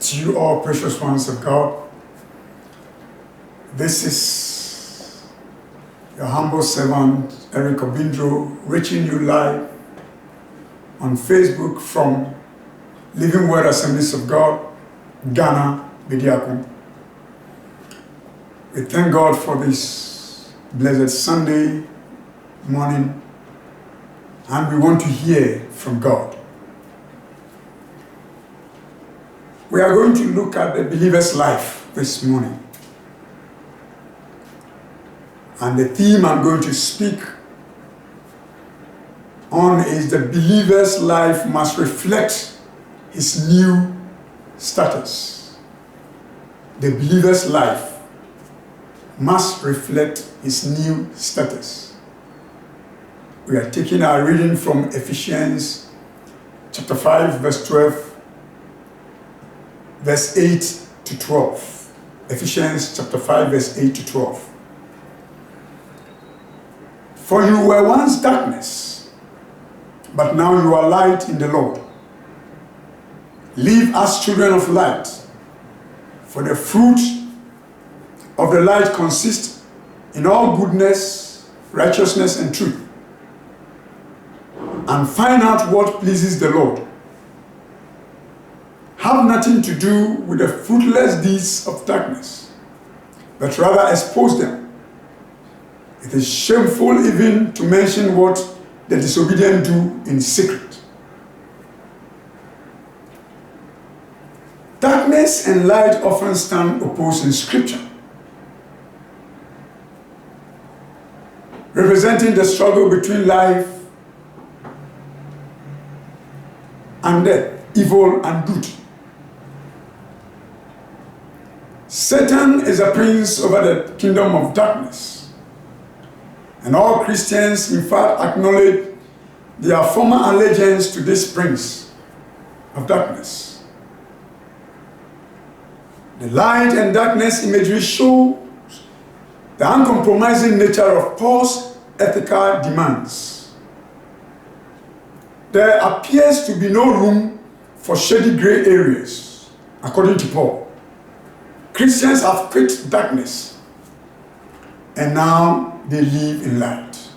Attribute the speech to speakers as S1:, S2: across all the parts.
S1: To you all precious ones of God, this is your humble servant, Eric Obindro, reaching you live on Facebook from Living Word Assemblies of God, Ghana, Bediako. We thank God for this blessed Sunday morning, and we want to hear from God. We are going to look at the believer's life this morning. And the theme I'm going to speak on is the believer's life must reflect his new status. The believer's life must reflect his new status. We are taking our reading from Ephesians chapter 5, verse 12, verse 8 to 12. Ephesians chapter 5, verse 8 to 12. For you were once darkness, but now you are light in the Lord. Live as children of light, for the fruit of the light consists in all goodness, righteousness, and truth. And find out what pleases the Lord. Have nothing to do with the fruitless deeds of darkness, but rather expose them. It is shameful even to mention what the disobedient do in secret. Darkness and light often stand opposed in Scripture, representing the struggle between life and death, evil and good. Satan is a prince over the kingdom of darkness. And all Christians, in fact, acknowledge their former allegiance to this prince of darkness. The light and darkness imagery shows the uncompromising nature of Paul's ethical demands. There appears to be no room for shady gray areas, according to Paul. Christians have quit darkness, and now they live in light.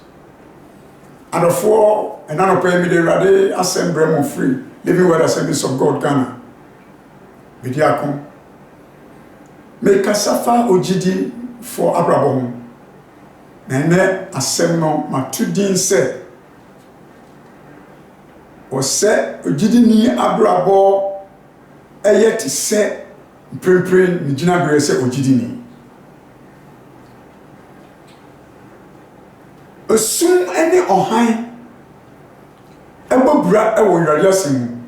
S1: And therefore, and now the Rade Assembly of Free, Living Word Assemblies of God, Ghana, Bediako, make a safa ojidi for Abraham. Nene Assemno Matudin said, or said, ojidi ni Abraham, yet said, Pray, Nijina Brese Ojidini. Assume any ohan Ebobra Ewo Yariasim.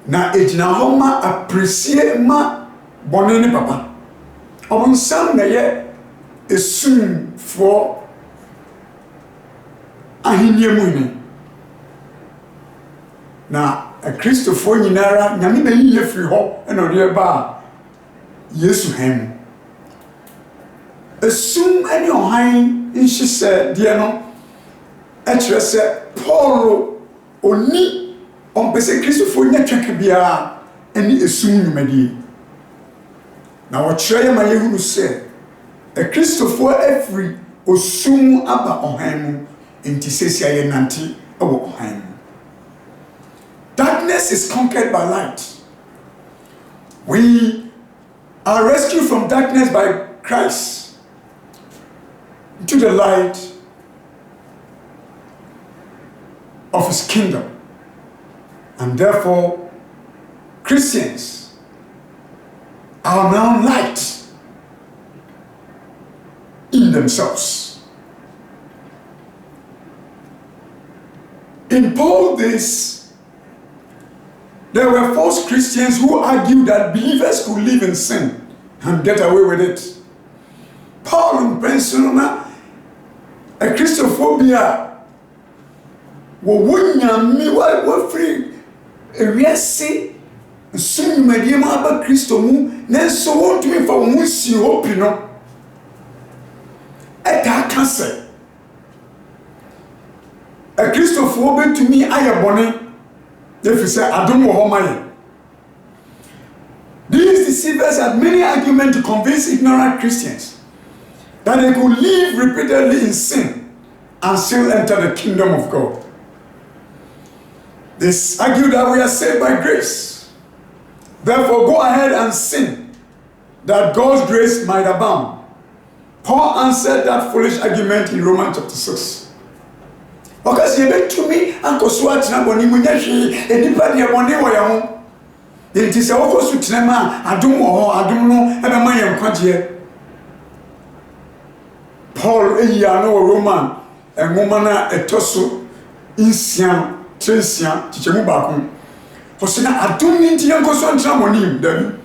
S1: Na ejina homa appreciate ma bonene papa. On some na ye assume for ahinyemuni. Na a Christopher Ninara, Yamina Yefri Hop, and Odia Bar Yesu Hem. Assume any ohine, and she said, Diano, Etra said, Paulo, Oni, on Pese Christopher Netracabia, any assume you may. Now, what Trey Mayehu said, a Christopher every assume Abba Ohamu, in Tissesia Nanti, or Ohamu. Darkness is conquered by light. We are rescued from darkness by Christ into the light of his kingdom. And therefore, Christians are now light in themselves. In Paul's days, there were false Christians who argued that believers could live in sin and get away with it. Paul in Pennsylvania, a Christophobia, were free, a resi, soon Mediama about Christomu, then so want to me for Musi Opino. At that cancer. A Christopher to me, I am bonnet. If you say, I don't know how many. deceivers had many arguments to convince ignorant Christians that they could live repeatedly in sin and still enter the kingdom of God. They argued that we are saved by grace. Therefore, go ahead and sin, that God's grace might abound. Paul answered that foolish argument in Romans chapter 6. Because you bet to me, Uncle Swat, Naboni Munashi, and anybody abone or your it is a focus with Nema, I don't know, and a man am quite Paul, a Yano Roman, and Womana, a Tosso, Insian, Trensian, Chichemubakum. Hosina, I don't need to go so on then.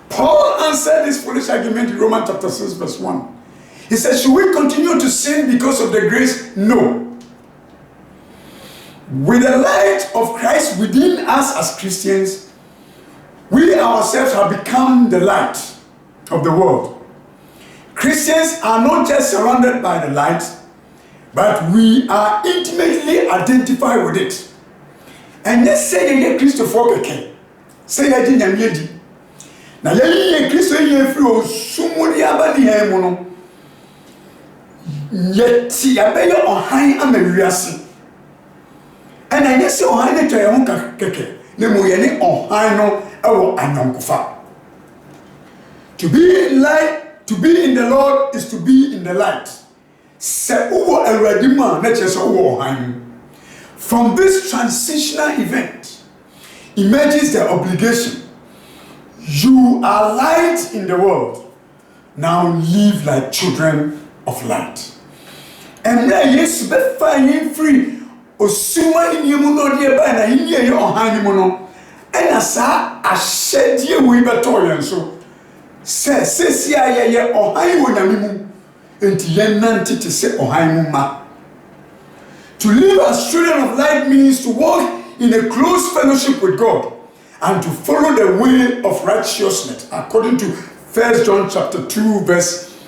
S1: Paul answered this foolish argument in Romans chapter 6, verse 1. He said, should we continue to sin because of the grace? No. With the light of Christ within us as Christians, we ourselves have become the light of the world. Christians are not just surrounded by the light, but we are intimately identified with it. And let's say that Christopher Keke, say that in Yamedi. Now, ye Christian, ye flew Sumuni Abadi Hemono. Yet, see, I beg you on high Ameriasi. And I guess you high to your own Keke, Nemoyani on high no, our Anonkufa. To be in light, to be in the Lord is to be in the light. Se uwo eradima na chese uwo high. From this transitional event emerges the obligation. You are light in the world. Now live like children of light. And now yes, be fine free. Osuma in Yamuno dear by na in ye on Hanimuno. And as I shed ye we betorian so. Says ye or Haimunamimu. And yen nanti to say or Haimuma. To live as children of light means to walk in a close fellowship with God and to follow the way of righteousness, according to 1 John chapter 2, verse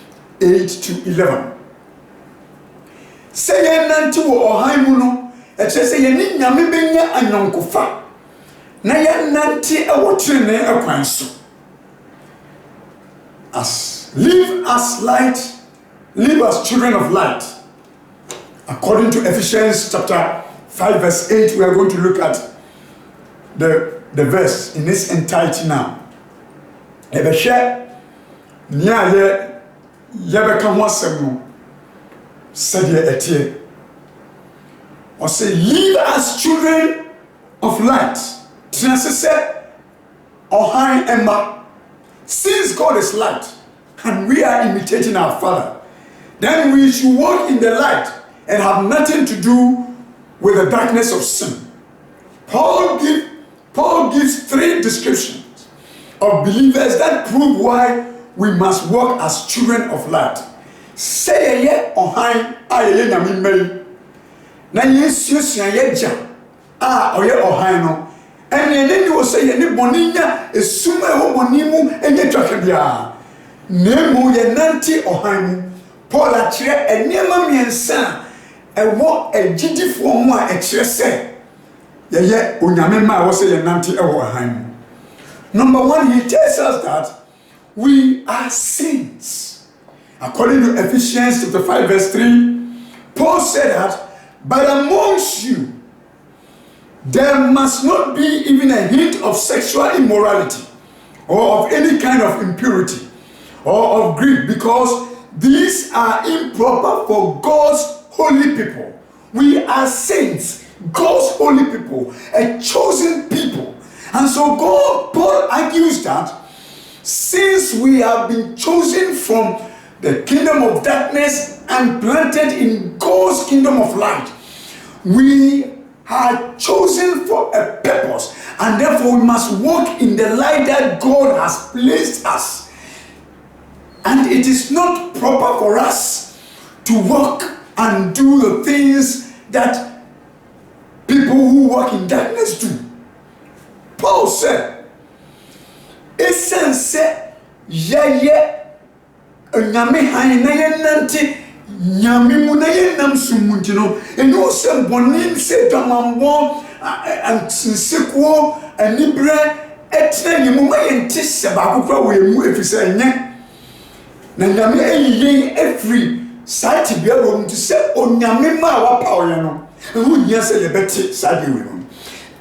S1: 8 to 11. Say ye nanti wo ohaimuno, e say ye ni nyame benya anyonkofa. Na ye nanti e wo trene e kwan so. Live as light, live as children of light. According to Ephesians chapter 5 verse 8, we are going to look at the verse in its entirety now. Ebeshe nia yebeka ho asem no said etie. Or say live as children of light. Say Ohan Emma. Since God is light and we are imitating our Father, then we should walk in the light and have nothing to do with the darkness of sin. Paul gives three descriptions of believers that prove why we must walk as children of light. Say ye ohan aye nyame mai. Na yesuasia ye ja oye ohan no. Ene ne wo say ye ne boninya esuma e wo bonimu enye twaka bia. Nemu ye nanti ohan mu. Paul akire enema miensa ewo ejidifo mu a ekire se ye onyame ma wo say ye nanti ewo ohan. Number one, he tells us that we are saints. According to Ephesians chapter 5 verse 3, Paul said that, but amongst you, there must not be even a hint of sexual immorality or of any kind of impurity or of greed, because these are improper for God's holy people. We are saints, God's holy people, a chosen people. And so Paul argues that since we have been chosen from the kingdom of darkness and planted in God's kingdom of light, we are chosen for a purpose, and therefore we must walk in the light that God has placed us. And it is not proper for us to walk and do the things that people who walk in darkness do. Paul said, "Esen se ye nyame han na ye nante nyame mu na ye nam sumunti no enu se bonin se damambo antseko anibre etena yimu ma yenti se ba kokra wo emu efise enye na nyame eyiyen efri saati bia wo nti se onyame ma wa pa oye no ehu nya se lebeti saadi we no.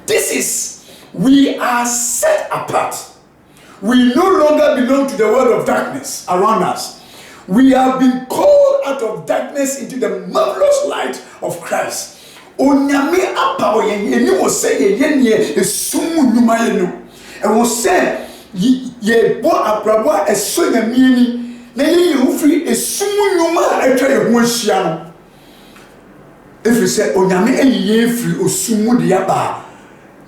S1: This is, we are set apart. We no longer belong to the world of darkness around us. We have been called out of darkness into the marvelous light of Christ. Onyame apa oye eni wo se ye nie esumu nyuma ye no. E wo se ye bo abrabo eso nyame ni na ye ufri esumu nyuma etwa ye ho ahia no. Efri se onyame eyiye efri osumu de aba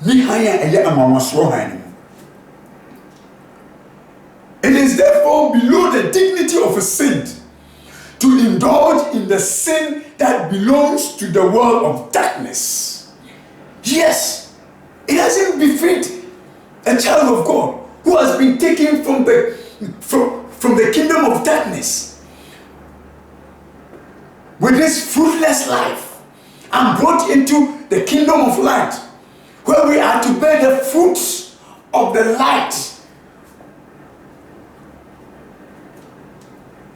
S1: ni hanya eye amamwaso han. It is therefore below the dignity of a saint to indulge in the sin that belongs to the world of darkness. Yes, it doesn't befit a child of God who has been taken from the kingdom of darkness with this fruitless life and brought into the kingdom of light, where we are to bear the fruits of the light,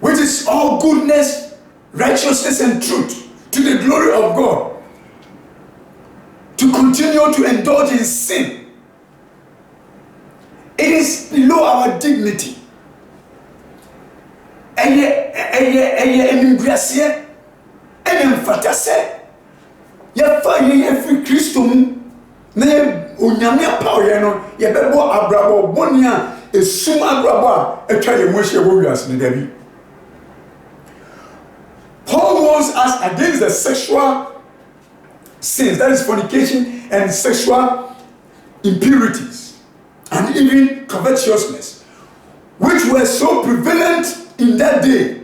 S1: which is all goodness, righteousness, and truth, to the glory of God. To continue to indulge in sin, it is below our dignity. Every Christian na onyame apawe no ye bebo abrabo bonia esum abrabo etwa ye mohye wo wiase ne dabi. Paul warns us against the sexual sins, that is fornication and sexual impurities and even covetousness, which were so prevalent in that day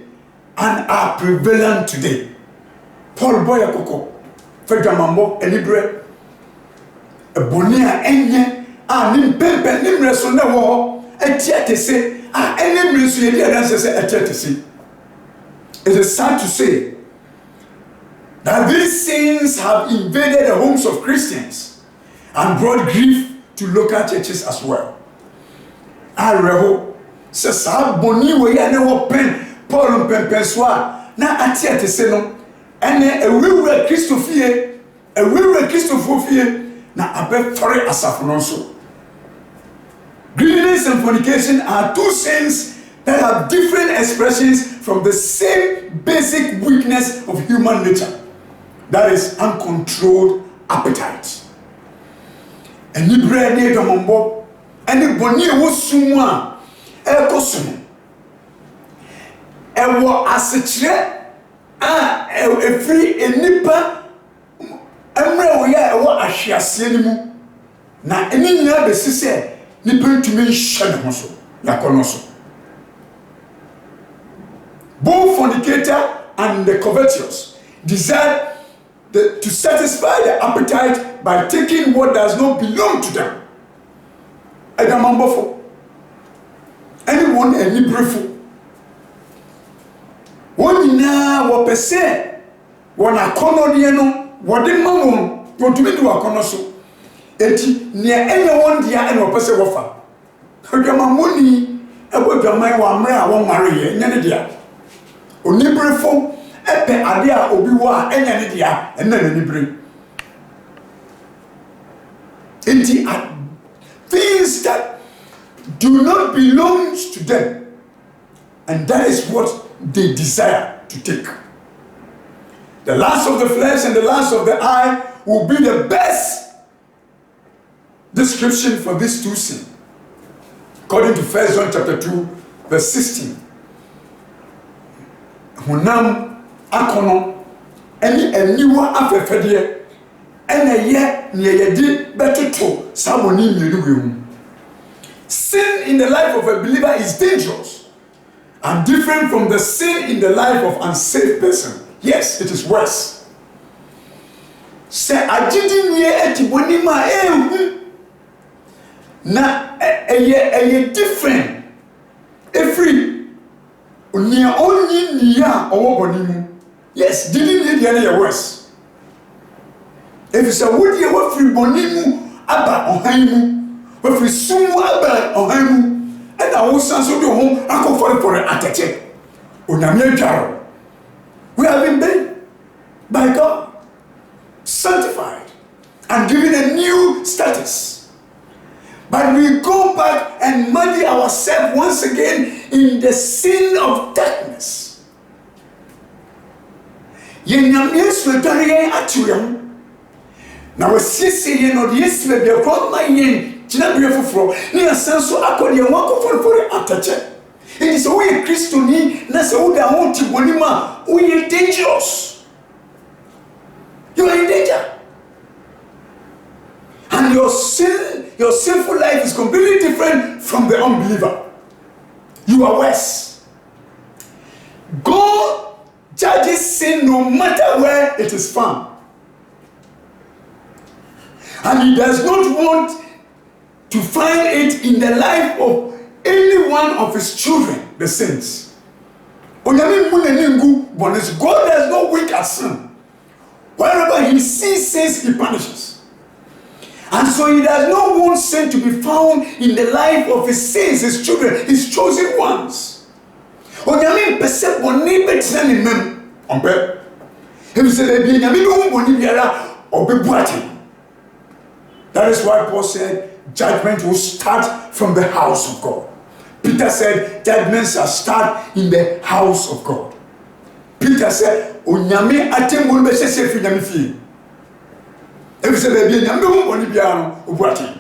S1: and are prevalent today. Paul boya koko fedamambo elibre ebonia enye nim pempe nim reso na wo etiatese enim reso ye dia dan se etiatese. It is sad to say that these sins have invaded the homes of Christians and brought grief to local churches as well. Areho se sa boni we ya ne wo pen Paul pempenswa na atiatese no ene ewura Christofie ewura Christofofie na abefore asafo so. Greediness and fornication are two sins that have different expressions from the same basic weakness of human nature, that is uncontrolled appetite. Any bread near the mombo, any bonnie was summa, ekosum. Ewo asechre, a free a nipper, emre we are ewo ashiasianimu. Na any near the sisse, nipper to me shanamoso, yakonoso. Both fornicator and the covetous desire to satisfy their appetite by taking what does not belong to them. Edamambofo. Anyone any brieful. One na wopese one akono de no wode mamon wotumi do akono so. Enti ne anyone dia ene wopese wofa. Edamamoni ebodwaman wa mre a won mare ye nyane dia. Onibrefo epe ade a obi wo a enya ne dia enna nanibre. Enti things that do not belong to them, and that is what they desire to take. The lust of the flesh and the lust of the eye will be the best description for these two sins, according to 1 John chapter 2 verse 16. Hunam akono eni eniwa afefede ene ye ne yedi betuto saboni miruwe. Sin in the life of a believer is dangerous and different from the sin in the life of an unsaved person. Yes, it is worse. Se ajidi nie etiboni ma na eye different every Unia only niya owo bonimu. Yes, didn't need any worse. If it's a woody free bonimu aba ohaimu, But we soon about on him, and I will send to home and go for an attack. We have been made by God, sanctified, and given a new status. But we go back and muddy ourselves once again in the sin of darkness. Now we see no yes we be called my yen china be fufuro ni asanso akodi e wako for atache. It is we Christo ni na se wo da won ti bonima we dangerous. You are in danger. And your sinful life is completely different from the unbeliever. You are worse. God judges sin no matter where it is found. And he does not want to find it in the life of any one of his children, the saints. God does not wink at sin. Wherever he sees sins, he punishes. And so he does not want sin to be found in the life of his saints, his children, his chosen ones. That is why Paul said, judgment will start from the house of God. Peter said, judgment shall start in the house of God. Peter said, Onyame atembulu be sese fi nyame fie. Ebi se be nyame hu boni bia no obuati.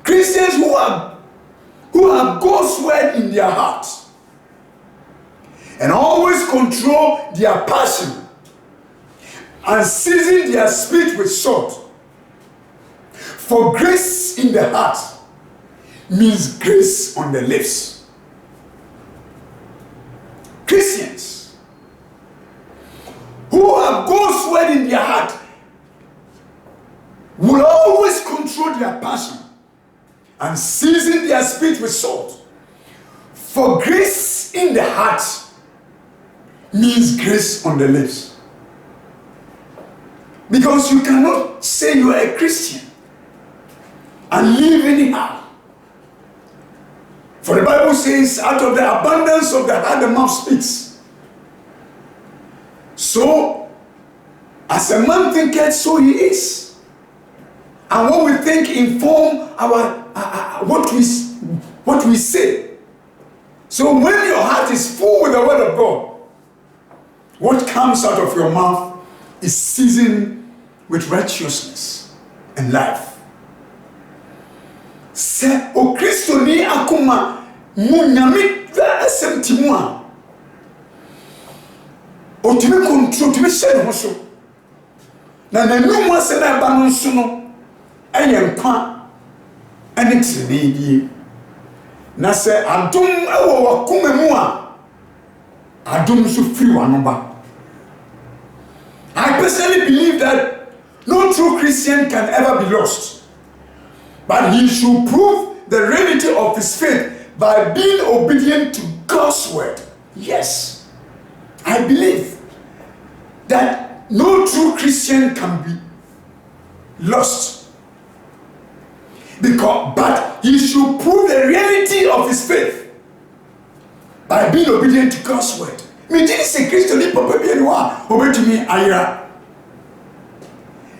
S1: Christians who have God's word in their hearts and always control their passion and season their speech with salt. For grace in the heart means grace on the lips. Christians who have God's word in their heart will always control their passion and season their speech with salt. For grace in the heart means grace on the lips. Because you cannot say you are a Christian and live anyhow. For the Bible says, out of the abundance of the heart, the mouth speaks. So, as a man thinketh, so he is. And what we think inform our what we say. So when your heart is full with the word of God, what comes out of your mouth is seasoned with righteousness and life. Se o Kristo ni akuma munyame da asɛmtimu a otumi control tumi hyɛ ne ho so na nanum asɛ na ba no nso no ɛyɛ nkwa ɛne tirinidie na sɛ adom ɛwɔ wakoma mu a adom nso firi wano ba. I personally believe that no true Christian can ever be lost. But he should prove the reality of his faith by being obedient to God's word. Yes, I believe that no true Christian can be lost. But he should prove the reality of his faith by being obedient to God's word. Me did say Christian papa bi enwa obetumi ayra.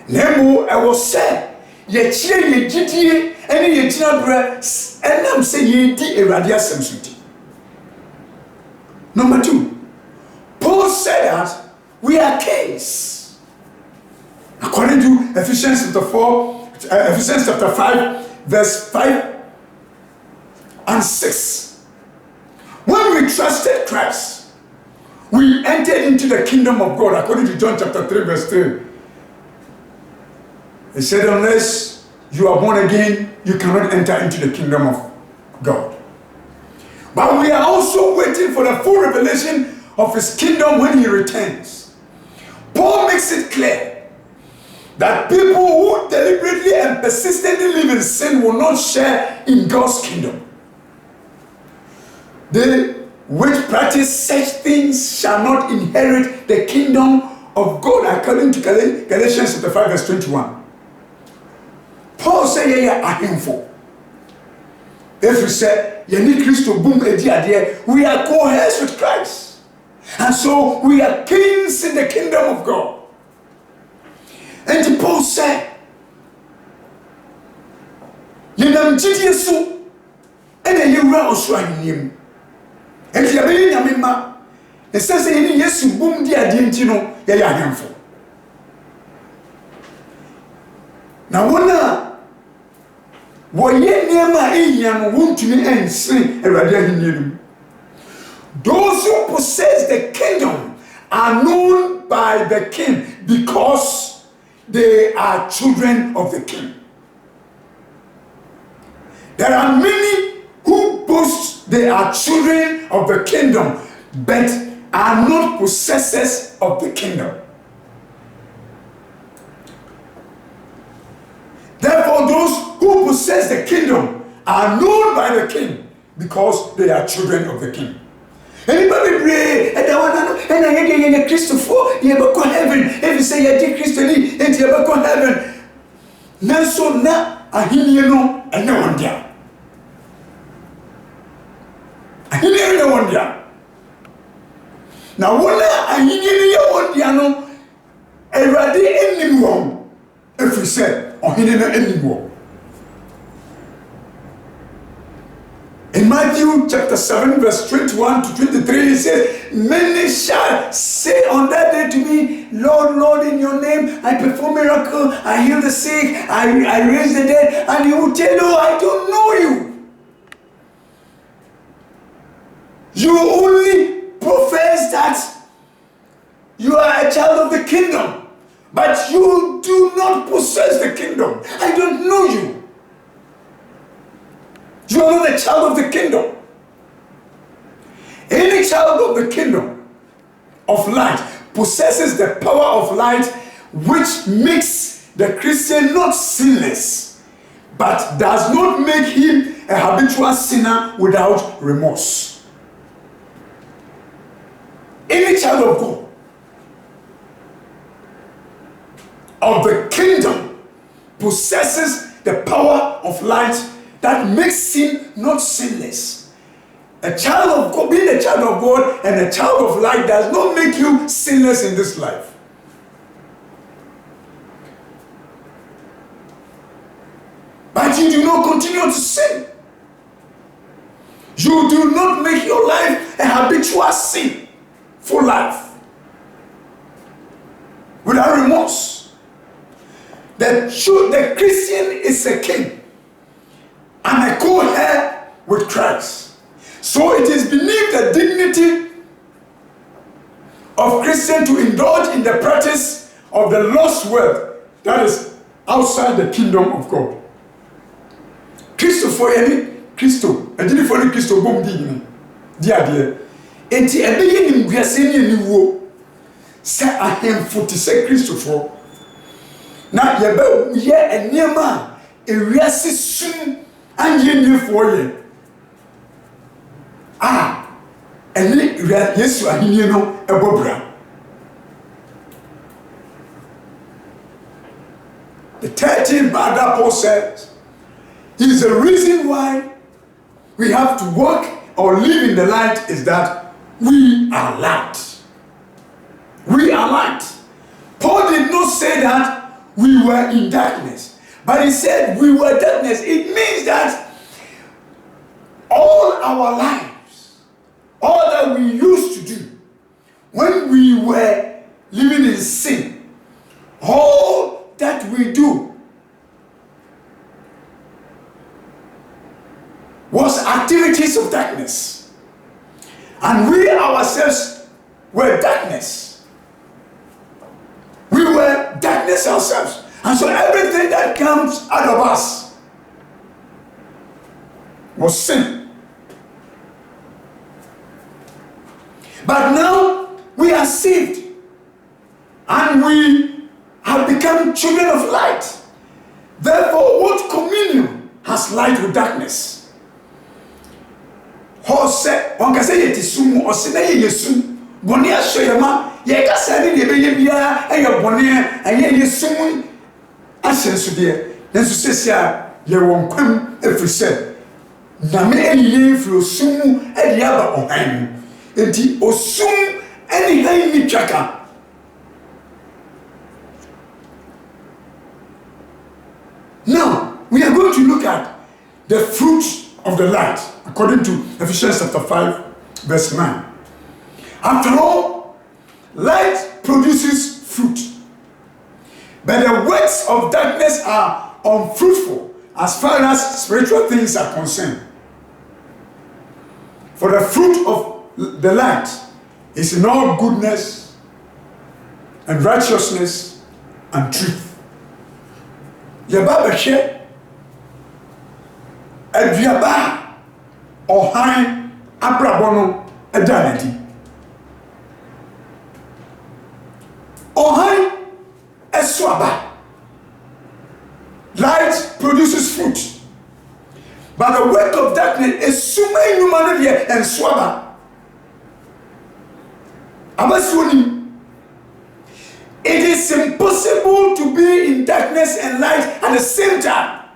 S1: Nemo I was said ye chire ye gidie ene ye tina bra enam say ye di Awurade asem so di. Number 2, Paul said that we are kings. According to Ephesians chapter 5 verse 5 and 6. When we trusted Christ, we entered into the kingdom of God. According to John chapter 3 verse 3. He said, unless you are born again, you cannot enter into the kingdom of God. But we are also waiting for the full revelation of his kingdom when he returns. Paul makes it clear that people who deliberately and persistently live in sin will not share in God's kingdom. They which practice such things shall not inherit the kingdom of God, according to Galatians chapter 5 verse 21. Paul said, yeah, ahemfo. If we say, Yeni Christo boom ediade, we are co-heirs with Christ. And so we are kings in the kingdom of God. And Paul said, Yenam Jidiesu, and a year also I him. And the Abelin Yamima, it says, Yesu boom dia dientino, ya handful. Now, one those who possess the kingdom are known by the king because they are children of the king. There are many who boast they are children of the kingdom but are not possessors of the kingdom. Therefore, those who possess the kingdom are known by the king because they are children of the king. Anybody pray, and I get Christopher, you ever go heaven. If you say you take Christianity, and you ever go heaven. Now, so now, I hear you know, and no one there. I hear you no one there. Now, one I hear you one there, no, and ready anyone, if we say. Anymore. In Matthew chapter 7 verse 21 to 23 it says, many shall say on that day to me, Lord, Lord, in your name I perform miracle, I heal the sick, I raise the dead, and he will tell you, I don't know you. You only profess that you are a child of the kingdom. But you do not possess the kingdom. I don't know you. You are not a child of the kingdom. Any child of the kingdom of light possesses the power of light, which makes the Christian not sinless, but does not make him a habitual sinner without remorse. Any child of God of the kingdom possesses the power of light that makes him not sinless. A child of God, being a child of God and a child of light does not make you sinless in this life. But you do not continue to sin. You do not make your life a habitual sin for life without remorse. The Christian is a king and a co-heir with Christ. So it is beneath the dignity of Christian to indulge in the practice of the lost world that is outside the kingdom of God. Christopher any Christo, a different Christo bomb dear. Enti ebeye nim guase ni niwo se ahemfo te se Christopher. Na yebe ye enema ewiase sum anye nefo ye. Eni Yesu ahenie no ebobra. The 13th Bible Paul says, is the reason why we have to walk or live in the light is that we are light. We are light. Paul did not say that we were in darkness, but he said we were darkness. It means that all our lives, all that we used to do when we were living in sin, all that we do was activities of darkness. And we ourselves were darkness. We were darkness ourselves. And so everything that comes out of us was sin. But now we are saved. And we have become children of light. Therefore, what communion has light with darkness? Hose on ka say yetisumu o se na yesu boni asoyema ye ka say ni be ye bia e ye boni aye yesumu asensu de nensu sesia ye won kwam efrise Nyame eyi fro sum e de aba ohan enti osum eni han ni twaka. Now we are going to look at the fruit of the light according to Ephesians chapter 5 verse 9. After all, light produces fruit, but the works of darkness are unfruitful as far as spiritual things are concerned. For the fruit of the light is in all goodness and righteousness and truth. Yaba behye aduaba ohan abrabono edanadi. Ohan eswaba. Light produces fruit, but the work of darkness is suma humanity and swaba. Abasuni. It is impossible to be in darkness and light at the same time.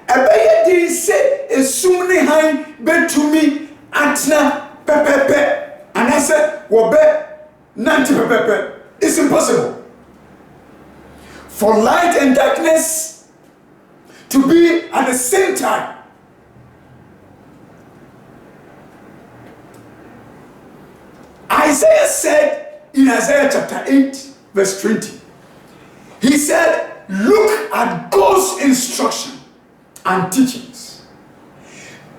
S1: Ebeye di se esumni han betumi atna pepepe and I said wobe nanti pepepe. It's impossible for light and darkness to be at the same time. Isaiah said in Isaiah chapter 8 verse 20, he said, look at God's instruction and teachings.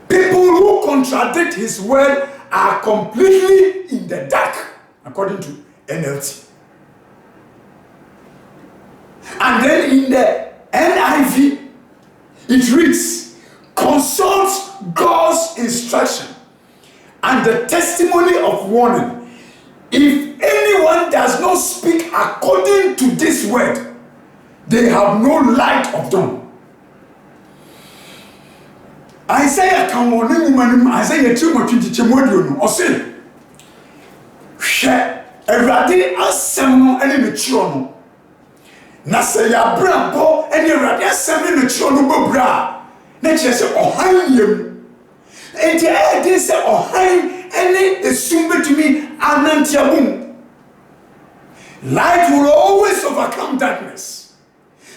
S1: People who contradict his word are completely in the dark, according to NLT. And then in the NIV, it reads, consult God's instruction and the testimony of warning. If anyone does not speak according to this word, they have no light of dawn. Isaiah can Isaiah 2:20 or say, share everything asem no ene me chiro no. Na se ya brampo ene everything asem ne chiro no bobra. Na che se ohan yem. Enti e dey se ohan ene esum betumi anantiabum. Light will always overcome darkness.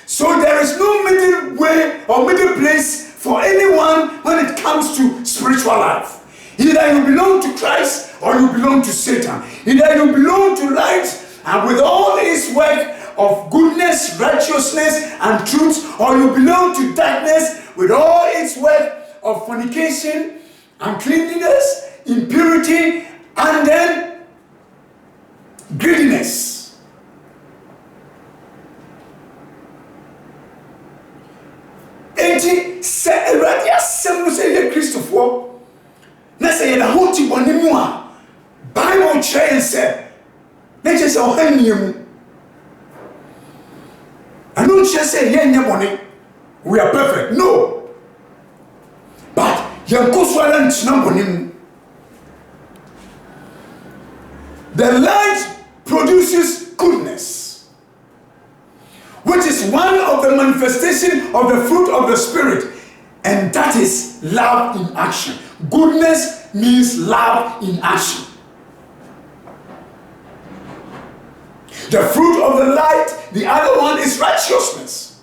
S1: So there is no middle way or middle place for anyone when it comes to spiritual life. Either you belong to Christ or you belong to Satan. Either you belong to light and with all his work of goodness, righteousness, and truth, or you belong to darkness with all its work of fornication, uncleanness, impurity, and then greediness. Enti se eradi asem no se ye Christopher na se ye na hoti boni mu a Bible chain say na je se ohaniemu anu che say ye nya boni we are perfect no but ye koswala ntina boni mu. The light produces goodness, which is one of the manifestation of the fruit of the Spirit, and that is love in action. Goodness means love in action. The fruit of the light, the other one is righteousness.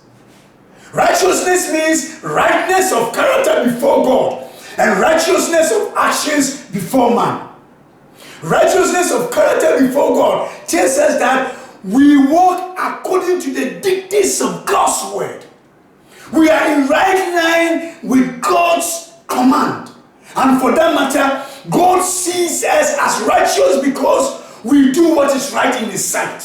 S1: Righteousness means rightness of character before God and righteousness of actions before man. Righteousness of character before God tells us that we walk according to the dictates of God's word. We are in right line with God's command. And for that matter, God sees us as righteous because we do what is right in his sight.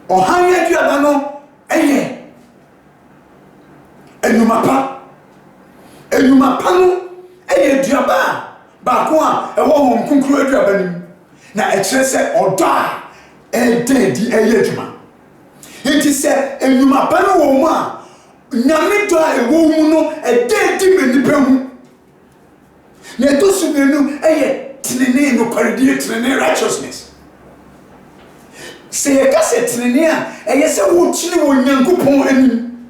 S1: Ohanya duabano eye enumapa no eye duaba ba ko a ewo hom kunkuru aduaba nim na e kire se oda e dedi eye adwuma enti se enumapa no wo mu a nyame do a ewo mu no e dedi manipa hu na to su benu eye tinene no kwaredie tinene righteousness. Se ye kase tinene a eye se wo chini wo nyankopon anim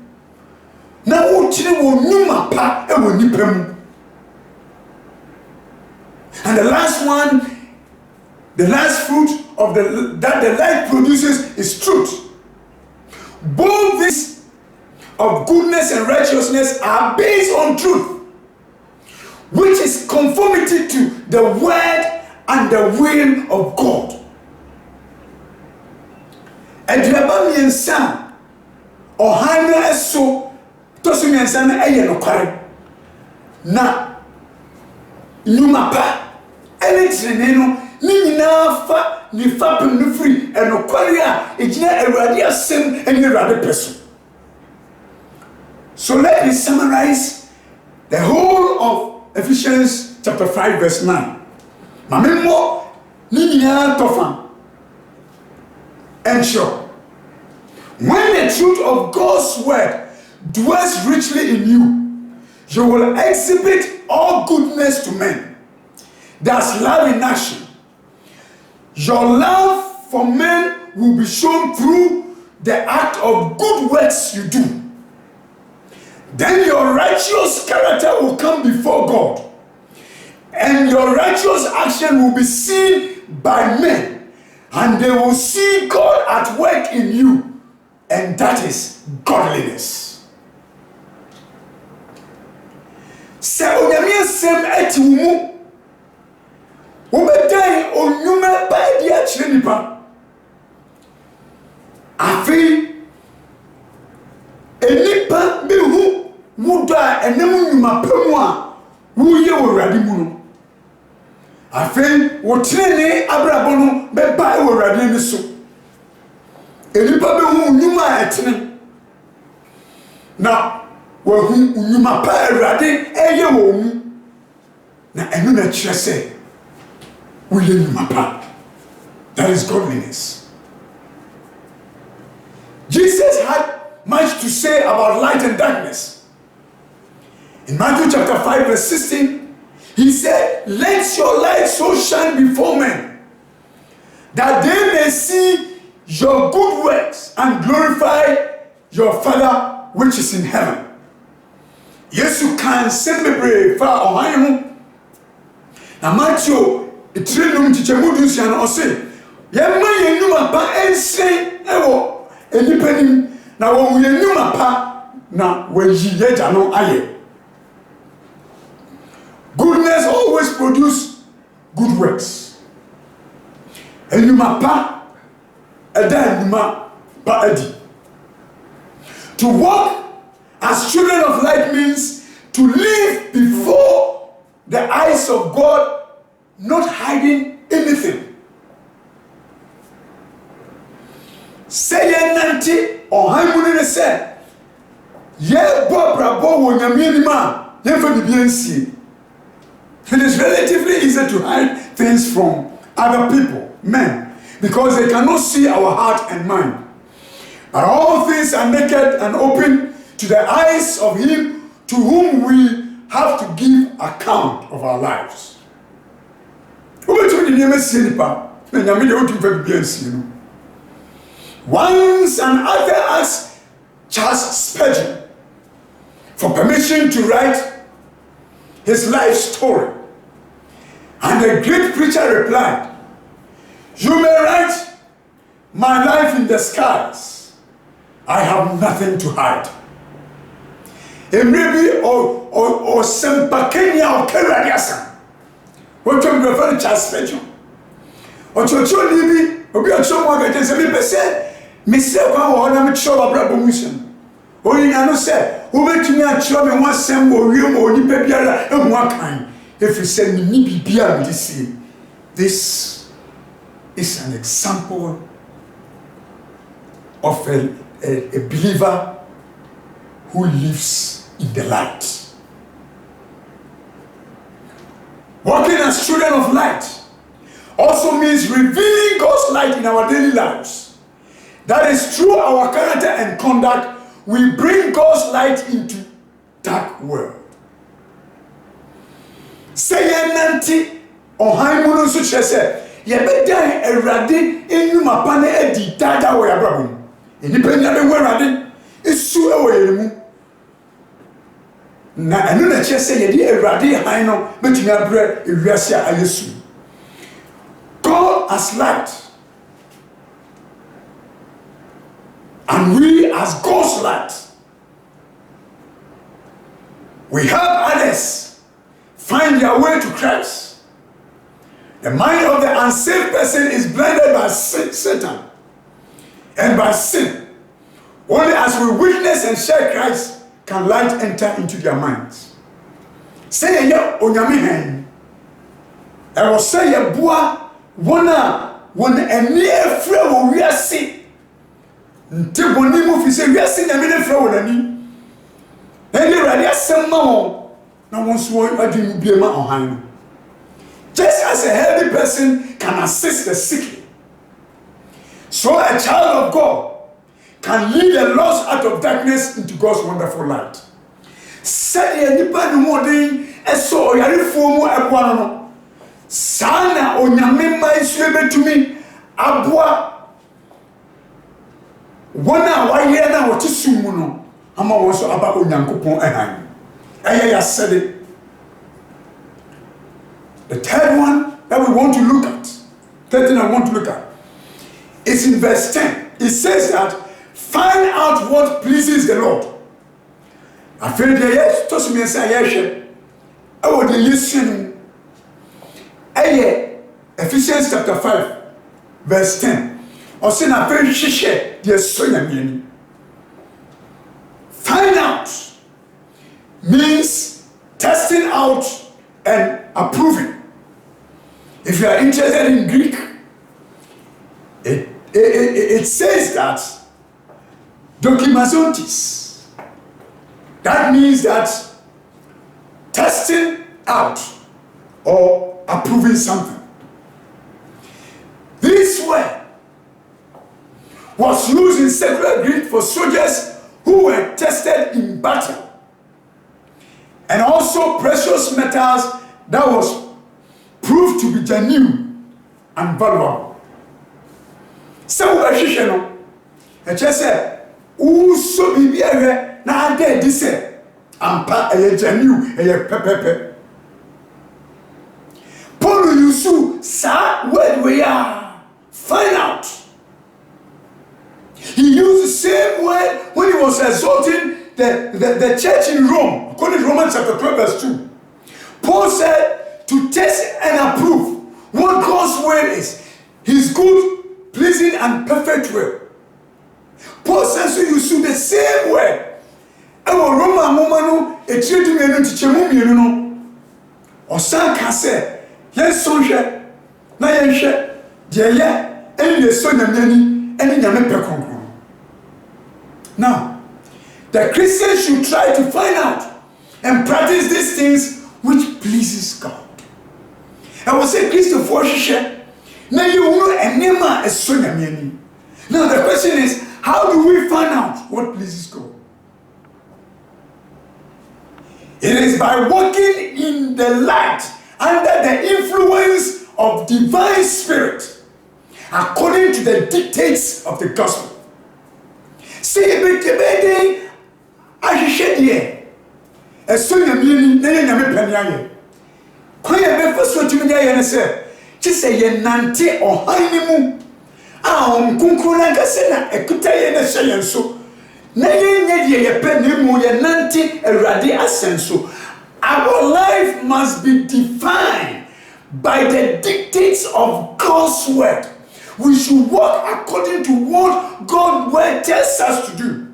S1: na wo ochire wo nyuma pa e wo nipam. And the last one, the last fruit of that the light produces is truth. Both these of goodness and righteousness are based on truth, which is conformity to the word and the will of God. Aduaba miensa ohana eso tosu miensa na eye no kware na nyuma pa ene trene no ni nyina fa ni fa pem no free eno kware a egina awurade asem ene awurade peso. So let me summarize the whole of Ephesians chapter 5 verse 9. Mamemo ni nyina tofa. Ensure when the truth of God's word dwells richly in you, you will exhibit all goodness to men. That's love in action. Your love for men will be shown through the act of good works you do. Then your righteous character will come before God, and your righteous action will be seen by men. And they will see God at work in you, and that is godliness. Se onyame sem etimu obedai onyuma ba dia kire nipa afi enipa behu mudo a enemu nyuma pemu a wo ye wo rade mu no afen wo trene abrabo no be ba wo rade ni so enipa be hu nyuma etene na wo hu nyuma pa rade eye wo mu na enu na kire se wo ye nyuma pa. That is godliness. Jesus had much to say about light and darkness. In Matthew chapter 5 verse 16, he said, let your light so shine before men, that they may see your good works and glorify your Father which is in heaven. Yesu can send me fa ohayemu. Na Matthew itrenum chichemudu sia na ose, yemma yenuma pa ensen ewo enipanim na wo yenuma pa na wayi yeja no aye. Goodness always produces good works. Enuma pa eda enuma pa edi. To walk as children of light means to live before the eyes of God, not hiding anything. Say nanti ohaimuni ne se ye bo brabo wo nyame ni ma ye fa bibiansie. It is relatively easy to hide things from other people, men, because they cannot see our heart and mind. But all things are naked and open to the eyes of him to whom we have to give account of our lives. Once an author asked Charles Spurgeon for permission to write his life story, and the great preacher replied, "You may write my life in the skies. I have nothing to hide." It may be or Sempakenya or Keradiasa. What you refer to Charles Spurgeon? Or Chocho Libi, or be a show more than me percent. Miss Evan, I'm sure of Rabomission. Only I know say, who went to me and show me one sem or real or Nipebiara and one kind. If you send me Nibia with this is an example of a believer who lives in the light. Walking as children of light also means revealing God's light in our daily lives. That is, through our character and conduct, we bring God's light into dark world. Say nanti ohaimu so chese ye bedan erade enuma pa na edi dada wo yabrabum enipa nya be werade esu e wo yeremu na ɛno na kyerɛ sɛ yɛde awurade han no bɛtumi abrɛ ewiase a ayɛ su. God as light and we as God's light. We help others find their way to Christ. The mind of the unsaved person is blinded by Satan and by sin. Only as we witness and share Christ can light enter into their minds. Say ye onyame hen. E wo say ye boa wona won eni efra wo wiase. Nti boni mu fi say wiase nyame ne fra wo nani. Eni radi asem ma wo na won so adwin bie ma ohan. Just as a healthy person can assist the sick, so a child of God can lead the lost out of darkness into God's wonderful light. Said nipa no modern eso oyarefo mu eboa no. Sana onyame ma isu betumi aboa wona waye na wotisum mu no ama wo so aba onyankopon ehan. Eye said it. The third one that we want to look at, third thing I want to look at, is in verse 10. It says that, find out what pleases the Lord. I feel the yes, toss me and say, yes, I would listen. Ephesians chapter 5, verse 10. Or say, I feel shishe, dear son. Find out means testing out and approving. If you are interested in Greek, it says that dokimazontis. That means that testing out or approving something. This word was used in secular Greek for soldiers who were tested in battle, and also precious metals that was proved to be genuine and valuable. So we are no. I just said, "Who so be here na ade this ampa e genuine e pepepe." Paul Yusu sa word we are find out. He used the same word when he was exalting the church in Rome, according to Romans chapter 12 verse 2. Paul said to test and approve what God's word is, his good, pleasing, and perfect will. Paul says to use the same word. Ewo Roma momano etietu menu tichemu mienu no. Osan ka se yen sonhwe na yen hwe de ye eni de so nyamani eni nyame pekonkon. Now, the Christians should try to find out and practice these things which pleases God. I will say Christopher Shisha. Now you know enema is so nyamani. Now the question is, how do we find out what pleases God? It is by walking in the light under the influence of divine spirit, according to the dictates of the gospel. See, I should here. As soon as you know, Koya be first what you mean say, just say ye nante or hanimu. Kunkuna gasena ekuta ye na shayen so. Na ye penemu ye nante erade asenso. Our life must be defined by the dictates of God's word. We should walk according to what God's word tells us to do.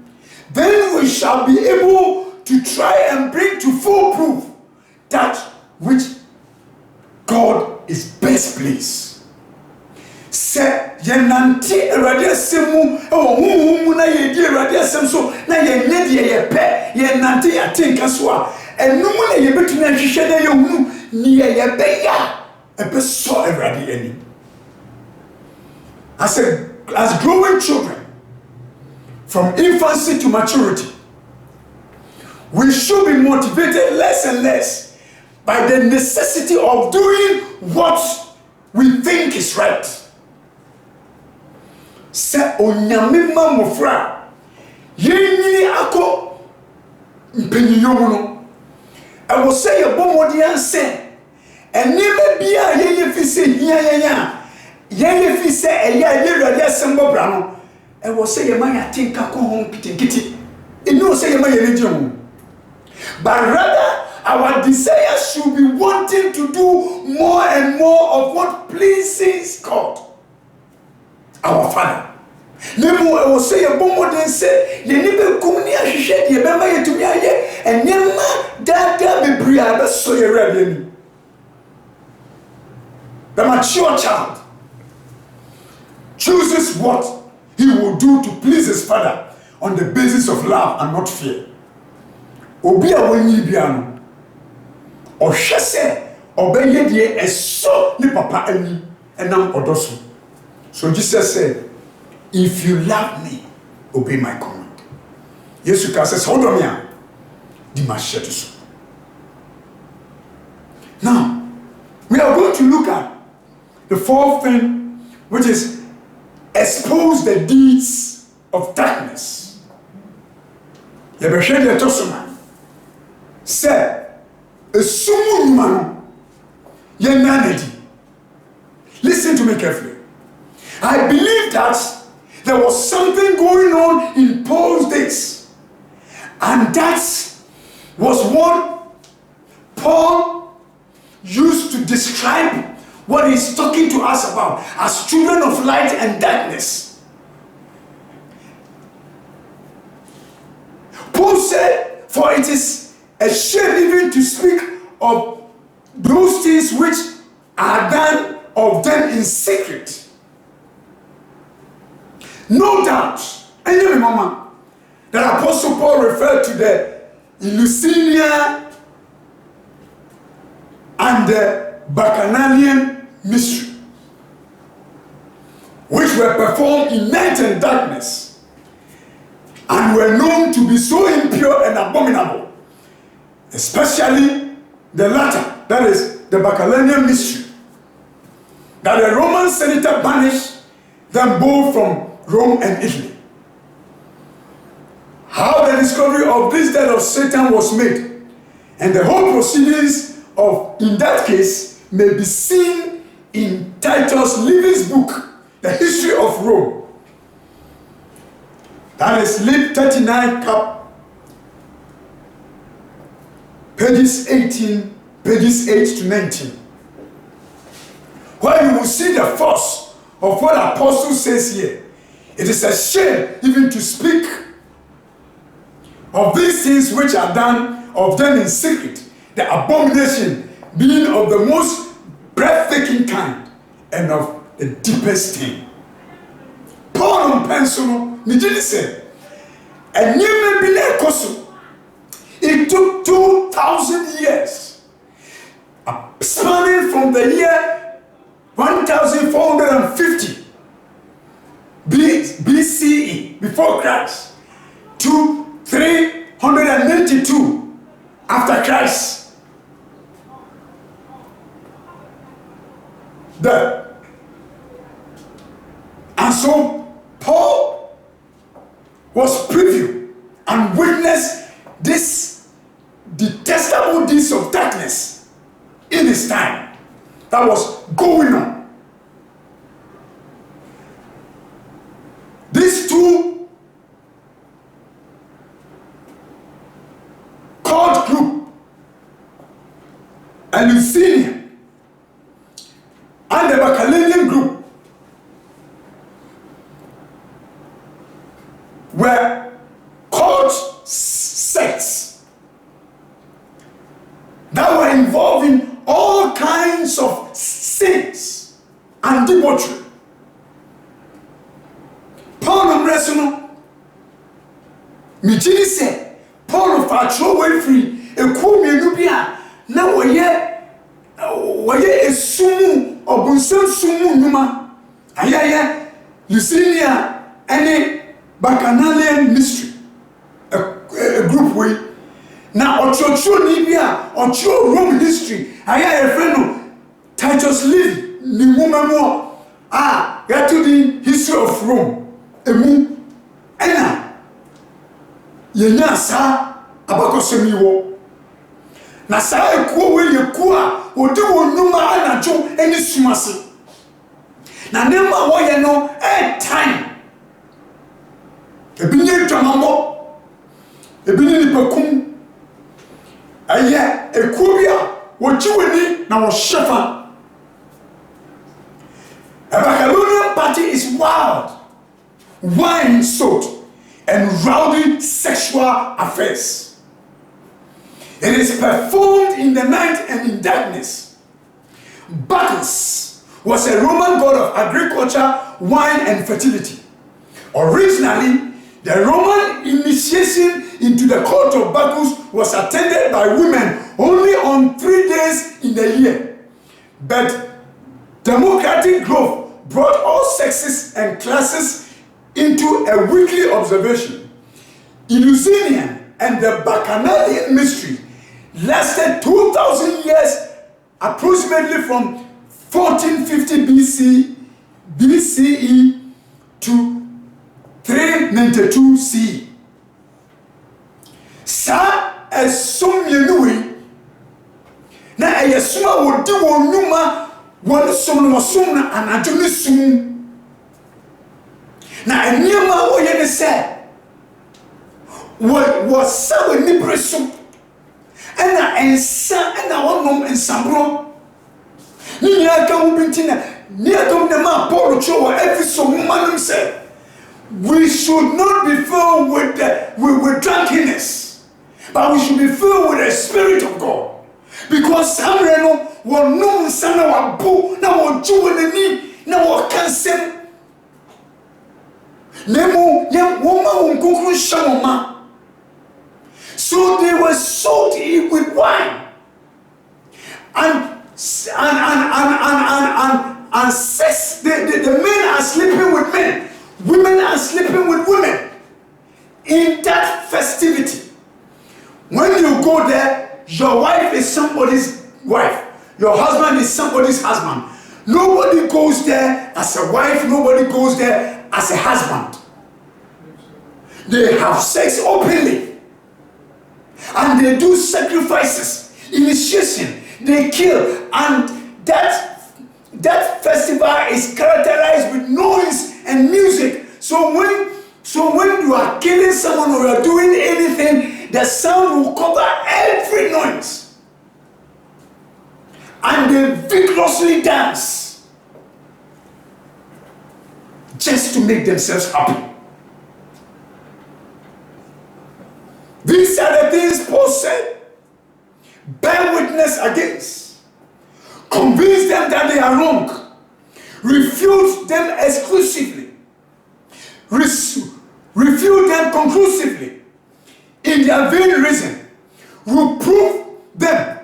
S1: Then we shall be able to try and bring to full proof that which God is best pleased. Se yenante erade asemu humu na yedi erade asem so na yenye de ye pe yenante yatenka so a enum na ye betumi ahwehwe na ye hunu ni ye be ya ebe so erade ani. As growing children, from infancy to maturity, we should be motivated less and less by the necessity of doing what we think is right. Se onyamima mofra yenyini ako mpenyiyomu no I will say a bomb say, and never be a ye fi say ye fi say a ye ready assemble brano. I will say a man I think I come home kitty. It no say a man religion. But rather our desire should be wanting to do more and more of what pleases God, our Father. Nemo I will say a bomb then say ye never come near shed ye remember ye to me aye and nema that be bria so ye ready. The mature child chooses what he will do to please his father on the basis of love and not fear. Obi a wonyi bia no ohwe se obeye die eso ni papa ani enam odoso. So Jesus said, if you love me, obey my command. Jesus Christ says, hold on here. Di mashetuso. Now, we are going to look at the fourth thing, which is expose the deeds of darkness. Yebehwe de tosoma. Say, esumu nyuma ye nanedi. Listen to me carefully. I believe that there was something going on in Paul's days, and that was what Paul used to describe what he's talking to us about as children of light and darkness. Paul said, for it is a shame even to speak of those things which are done of them in secret. No doubt, and you remember that Apostle Paul referred to the Eleusinian and the Bacchanalian mystery, which were performed in night and darkness, and were known to be so impure and abominable, especially the latter, that is the Bacchanalian mystery, that the Roman senator banished them both from Rome and Italy. How the discovery of this death of Satan was made, and the whole proceedings of, in that case, may be seen in Titus Livin's book, The History of Rome. That is Lib 39, pages 8 to 19. Where you will see the force of what Apostle says here. It is a shame even to speak of these things which are done of them in secret, the abomination being of the most breathtaking kind and of the deepest thing. Paul on pencil, Nijini said, and you may be like Kosu. It took 2,000 years, spanning from the year 1450 BCE, before Christ, to 392 after Christ. And so Paul was privy and witnessed this detestable deeds of darkness in his time that was going on. These two cult group, Eleusinian and the Bacchanalian group, were cult sects that were involved in all kinds of sins and debauchery. Paul Umresono, Mijini said, Paul of Atro way free, a cool menubia, now waye a sumu or bunsel sumu numa, ayaya, Lucinia, any Bacchanalian mystery, a group way. Now, Ocho Nibia, Ocho Rome history, ayaya a friend, Titus Livy, ni woman more, get to the history of Rome. Emu ena yenya sa abakosemi wo. Na saa ekuo we yekuo a odi wonuma anacho eni sumase. Na nema wo ye no time. Ebi nye twamambo. Ebi ni nipakum. Aye ekuo bi a wo chiweni na wo shefa. A Babylonian party is wild, wine-soaked, and rowdy sexual affairs. It is performed in the night and in darkness. Bacchus was a Roman god of agriculture, wine, and fertility. Originally, the Roman initiation into the cult of Bacchus was attended by women only on 3 days in the year. But democratic growth brought all sexes and classes into a weekly observation. Eleusinian and the Bacchanalian mystery lasted 2,000 years, approximately from 1450 BCE to 392 CE. Sa esomyenuwe na eyesuma wodi wonuma won som no som na anadwo ne sum na eniema wo ye ne se wo sawe ni preso ena ensa ena wonom ensabro ni nya ka wo bintina ni atom na ma Paul cho every som manum say we should not be filled with drunkenness, but we should be filled with the Spirit of God. Because Samreno will know sana wa bo na wo juwenani na wo kansem nemo ya woma wonkonkron shamoma. So they were soaked with wine and sex. The men are sleeping with men, women are sleeping with women in that festivity. When you go there, your wife is somebody's wife. Your husband is somebody's husband. Nobody goes there as a wife. Nobody goes there as a husband. They have sex openly. And they do sacrifices, initiation. They kill. And that festival is characterized with noise and music. So when you are killing someone or you are doing anything, the sound will cover every noise. And they vigorously dance just to make themselves happy. These are the things Paul said. Bear witness against. Convince them that they are wrong. Refute them exclusively. Refute them conclusively. In their vain reason, reprove them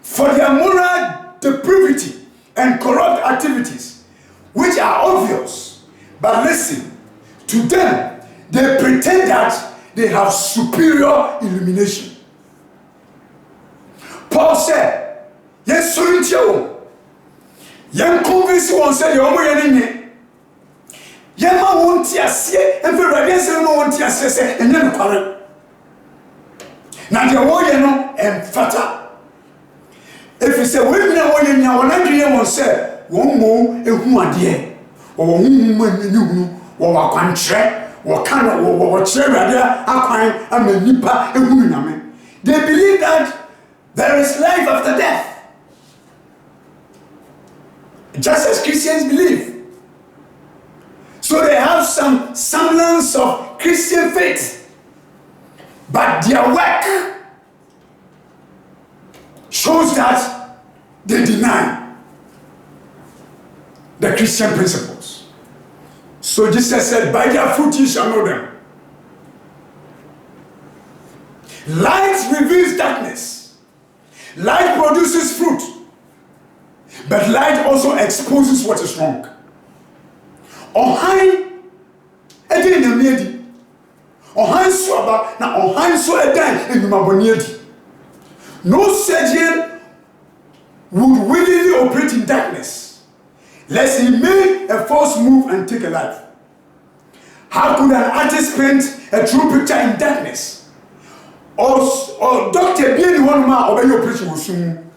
S1: for their moral depravity and corrupt activities, which are obvious. But listen, to them, they pretend that they have superior illumination. Paul said, yes, Sorintio, young convince one said, you're more than Yama won't see, and for against no one say, and then quarrel. Now the warrior no and fatter. If you say, women are warrior now, when I hear one say, one more, a woman dear, or woman you, or a country, or kind or cherry, I'm a nipa, a woman. They believe that there is life after death. Just as Christians believe. So they have some semblance of Christian faith, but their work shows that they deny the Christian principles. So Jesus said, by their fruit you shall know them. Light reveals darkness. Light produces fruit, but light also exposes what is wrong. Ohan edi na miedi. Ohan so aba na ohan so edan enumaboni edi. No surgeon would willingly operate in darkness, lest he make a false move and take a life. How could an artist paint a true picture in darkness? Or or doctor be anyone ma obey your operation was soon.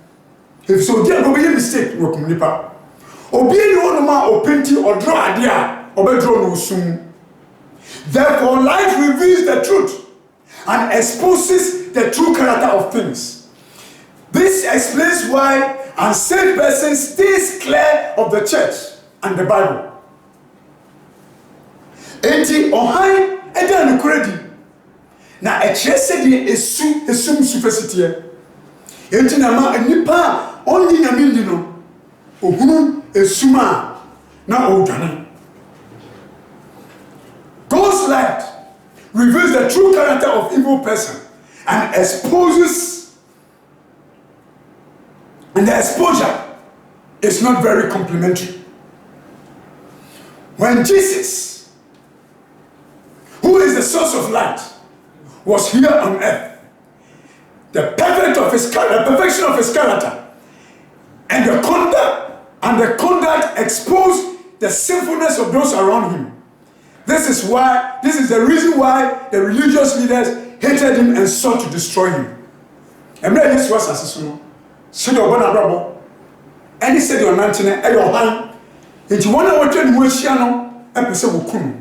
S1: If so, dear, go be a mistake, work nipa. Or be anyone ma or painting or draw idea, or be drawn soon. Therefore, life reveals the truth and exposes the true character of things. This explains why an unsaved person stays clear of the church and the Bible. Enti ohai eda no kredi na ekyere se de esum supersitiye. Enti na ma nipa onyi nyame ndi no ohunu esuma na odwane. God's light reveals the true character of evil person and exposes, and the exposure is not very complimentary. When Jesus, who is the source of light, was here on earth, the perfection of his character and the conduct exposed the sinfulness of those around him. This is the reason why the religious leaders hated him and sought to destroy him. And then this was assassin. Said your bona brabo. And he said your nantine e your hand. It one hour train mu ahia no epese wokunu.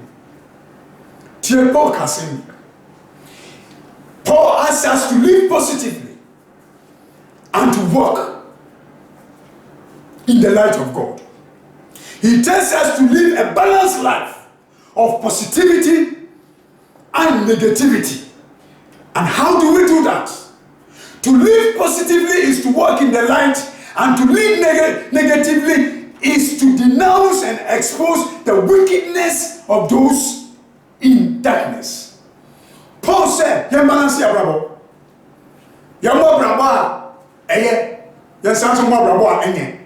S1: Tie Paul Kasim. Paul asks us to live positively and to walk in the light of God. He tells us to live a balanced life of positivity and negativity. And how do we do that? To live positively is to walk in the light, and to live negatively is to denounce and expose the wickedness of those in darkness. Paul said, "Yembalance ya brabo. Yamo brabo eye. Yesanso mo brabo enye.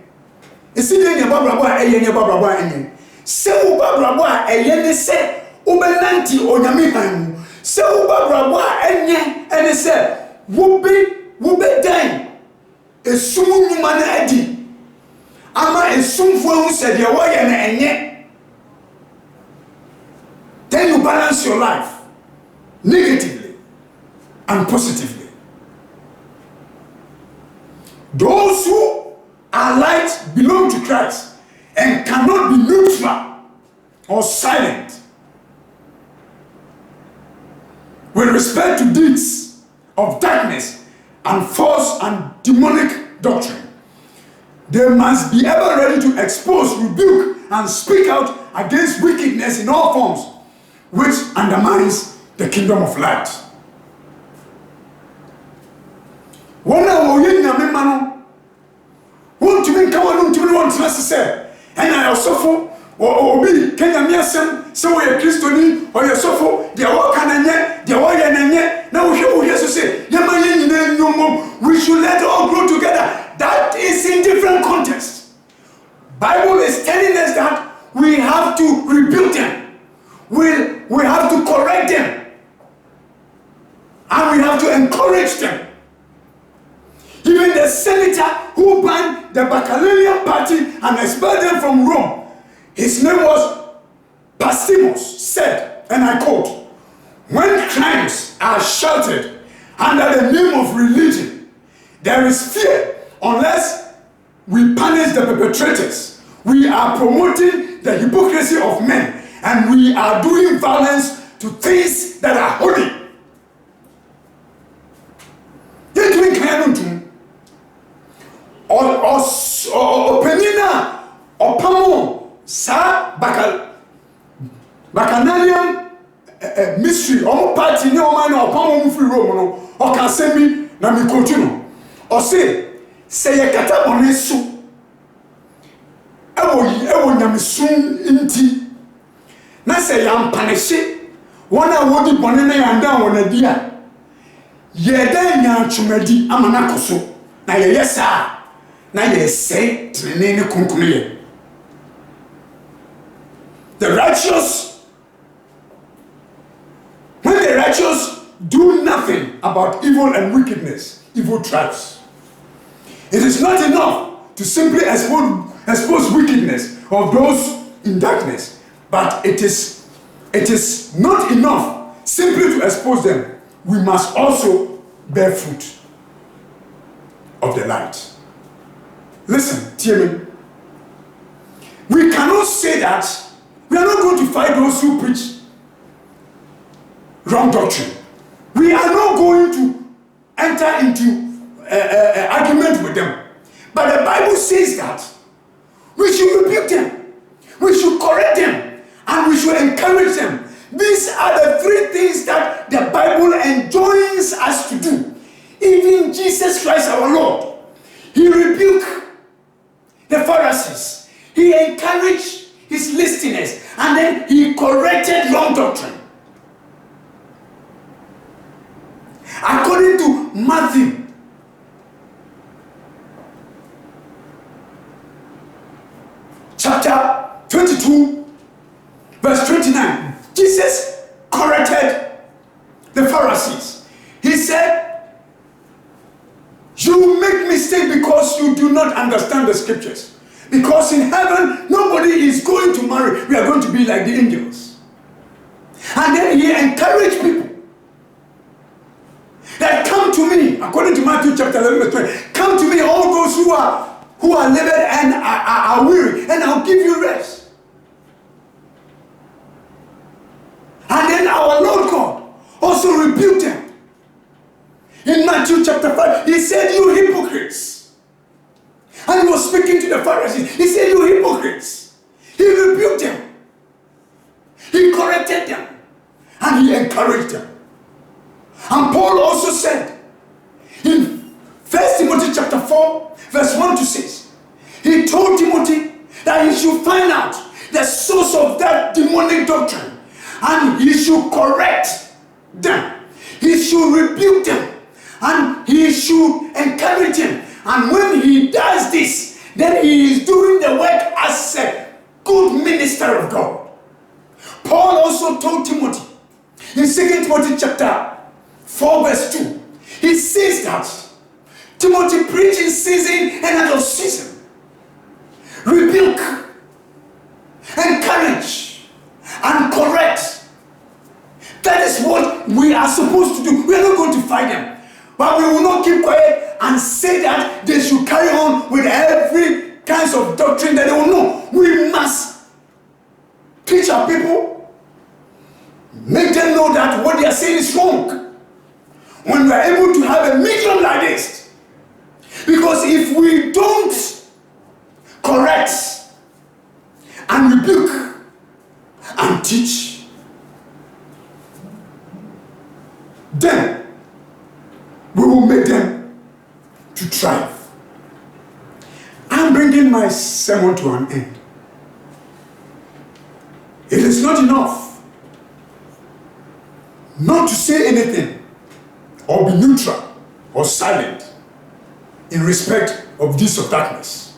S1: Isi de nyamba brabo eye nyamba brabo enye. Se wo brabo eye ne se wo benanti onyame han. Se wo brabo enye ene se wo be dan esum nyuma na adi. Ama esumfo hu se de wo ye na enye. Then you balance your life negatively and positively. Those who are light belong to Christ and cannot be neutral or silent with respect to deeds of darkness and false and demonic doctrine. They must be ever ready to expose, rebuke, and speak out against wickedness in all forms, which undermines the kingdom of light. Wona wo yin nyame ma no wontumi nka wonu ntumi wontena sese ena yosofo obi kenya miasem se wo ye kristoni o yosofo de wo kananye de wo ye nanye na wo hwe so se yema yin nyina nyomom. We should let all grow together. That is in different context. Bible is telling us that we have to rebuke them. We have to correct them. And we have to encourage them. Even the senator who banned the Bacchanalian party and expelled them from Rome, his name was Pastimus, said, and I quote, "When crimes are shouted under the name of religion, there is fear unless we punish the perpetrators. We are promoting the hypocrisy of men, and we are doing violence to things that are holy." Openina opamo sa Bacchanalian mystery omo party ni omo na opamo mu free Rome no o ka semi na mi continue o say ye kata bone su ewo nyamesun nti na say yam panishe wona wodi bone na yanda wona dia ye dan nya twumadi amana koso na ye yesa na ye say trene ne kunkunye. The righteous, when the righteous do nothing about evil and wickedness, evil thrives. It is not enough to simply expose wickedness of those in darkness, but it is not enough simply to expose them. We must also bear fruit of the light. Listen, Timmy. We cannot say that we are not going to fight those who preach wrong doctrine. We are not going to enter into argument with them. But the Bible says that we should rebuke them, we should correct them, and we should encourage them. These are the three things that the Bible enjoins us to do. Even Jesus Christ our Lord, he rebuked the Pharisees. He encouraged his listeners, and then he corrected wrong doctrine. According to Matthew chapter 22, verse 29, Jesus corrected the Pharisees. He said, you make mistake because you do not understand the scriptures. Because in heaven, nobody is going to marry. We are going to be like the angels. And then he encouraged people that come to me, according to Matthew chapter 11, verse 20, come to me, all those who are labored and are weary, and I'll give you rest. And then our Lord God also rebuked them. In Matthew chapter 5, he said, you hypocrites. And he was speaking to the Pharisees. He said, you hypocrites. He rebuked them. He corrected them. And he encouraged them. And Paul also said in 1 Timothy chapter 4, verse 1 to 6, he told Timothy that he should find out the source of that demonic doctrine, and he should correct them. He should rebuke them, and he should encourage them. And when he does this, then he is doing the work as a good minister of God. Paul also told Timothy in 2 Timothy chapter 4 verse 2, he says that Timothy preach in season and out of season. Rebuke, encourage, and correct. That is what we are supposed to do. We are not going to fight them. But we will not keep quiet and say that they should carry on with every kinds of doctrine that they will know. We must teach our people, make them know that what they are saying is wrong. When we are able to have a medium like this, because if we don't correct and rebuke and teach, then we will make them to thrive. I'm bringing my sermon to an end. It is not enough not to say anything or be neutral or silent in respect of deeds of darkness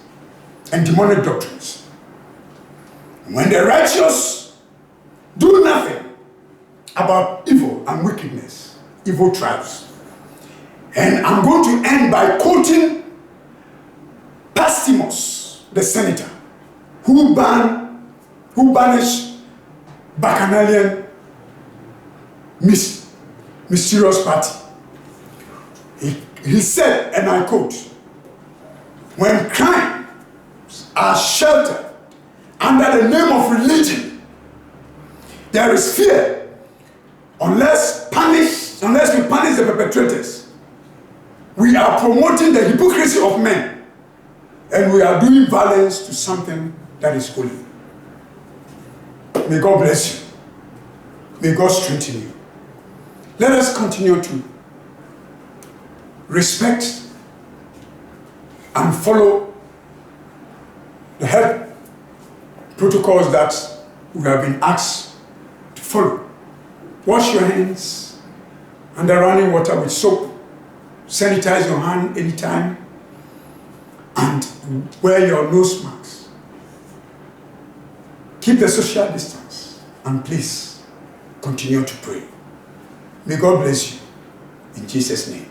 S1: and demonic doctrines. When the righteous do nothing about evil and wickedness, evil tribes. And I'm going to end by quoting Pastimus, the senator, who banished Bacchanalian mysterious party. He said, and I quote, when crimes are sheltered under the name of religion, there is fear unless we punish the perpetrators. We are promoting the hypocrisy of men, and we are doing violence to something that is holy. May God bless you. May God strengthen you. Let us continue to respect and follow the health protocols that we have been asked to follow. Wash your hands under running water with soap. Sanitize your hand anytime. And wear your nose mask. Keep the social distance. And please continue to pray. May God bless you. In Jesus' name.